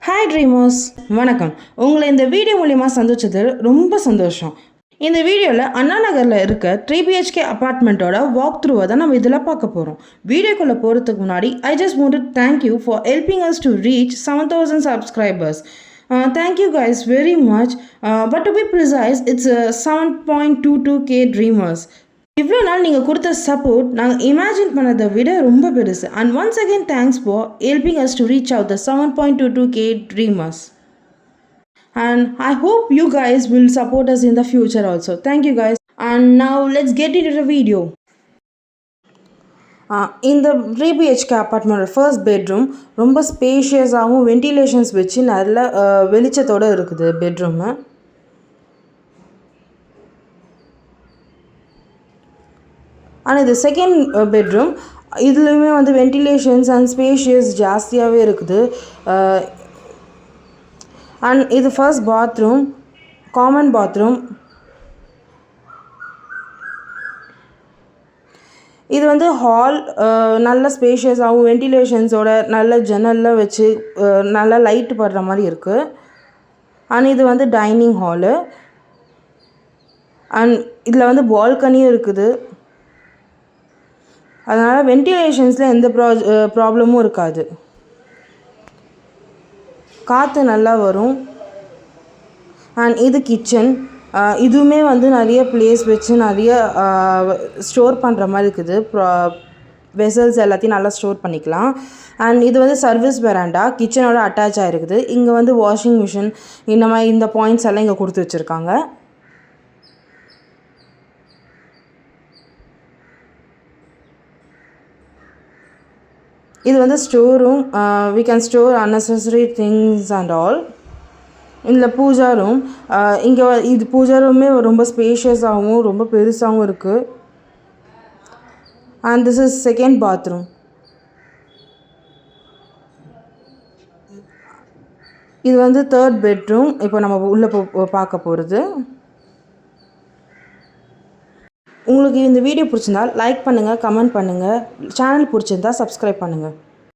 Hi dreamers, வணக்கம். உங்களை இந்த வீடியோ மூலிமா சந்திச்சது ரொம்ப சந்தோஷம். இந்த வீடியோவில் அண்ணா நகரில் இருக்க 3 BHK அப்பார்ட்மெண்ட்டோட வாக் த்ரூவை தான் நம்ம இதில் பார்க்க போகிறோம். வீடியோக்குள்ளே போகிறதுக்கு முன்னாடி I just want to thank you for helping us to reach 7,000 subscribers. Thank you guys very much. But to be precise, it's 7.22K dreamers. இவ்வளோ நாள் நீங்கள் கொடுத்த சப்போர்ட் நாங்கள் இமேஜின் பண்ணதை விட ரொம்ப பெருசு. And once again thanks for helping us to reach out the 7.22K dreamers. And I hope you guys will support us in the future also. Thank you guys. And now let's get into the video. இந்த 3 BHK apartment first bedroom ரொம்ப ஸ்பேஷியஸாகவும் ventilations வச்சு நல்ல வெளிச்சத்தோடு இருக்குது bedroom. ஆனால் இது second bedroom. இதுலேயுமே வந்து ventilations and spacious ஜாஸ்தியாகவே இருக்குது. அண்ட் இது ஃபர்ஸ்ட் பாத்ரூம், காமன் பாத்ரூம். இது வந்து ஹால் நல்ல ஸ்பேஷியஸாகவும் வென்டிலேஷன்ஸோட நல்ல ஜன்னல்லாம் வச்சு நல்லா லைட் படுற மாதிரி இருக்குது. அண்ட் இது வந்து டைனிங் ஹாலு. அண்ட் இதில் வந்து பால்கனியும் இருக்குது. அதனால் வென்டிலேஷன்ஸில் எந்த ப்ராப்ளமும் இருக்காது, காற்று நல்லா வரும். அண்ட் இது கிச்சன். இதுவுமே வந்து நிறைய பிளேஸ் வச்சு நிறைய ஸ்டோர் பண்ணுற மாதிரி இருக்குது. வெசல்ஸ் எல்லாத்தையும் நல்லா ஸ்டோர் பண்ணிக்கலாம். அண்ட் இது வந்து சர்வீஸ் வெராண்டா கிச்சனோட அட்டாச் ஆகிருக்குது. இங்கே வந்து வாஷிங் மிஷின் இந்த மாதிரி இந்த பாயிண்ட்ஸ் எல்லாம் இங்கே கொடுத்து வச்சுருக்காங்க. இது வந்து store room. We can store unnecessary things and all. இதில் பூஜா ரூம். இங்கே இது பூஜா ரூமே ரொம்ப ஸ்பேஷியஸாகவும் ரொம்ப பெருசாகவும் இருக்குது. And this is second bathroom. இது வந்து தேர்ட் பெட்ரூம். இப்போ நம்ம உள்ளே பார்க்க போகிறது. உங்களுக்கு இந்த வீடியோ பிடிச்சிருந்தால் லைக் பண்ணுங்கள், கமெண்ட் பண்ணுங்கள். சேனல் பிடிச்சிருந்தால் சப்ஸ்கிரைப் பண்ணுங்கள்.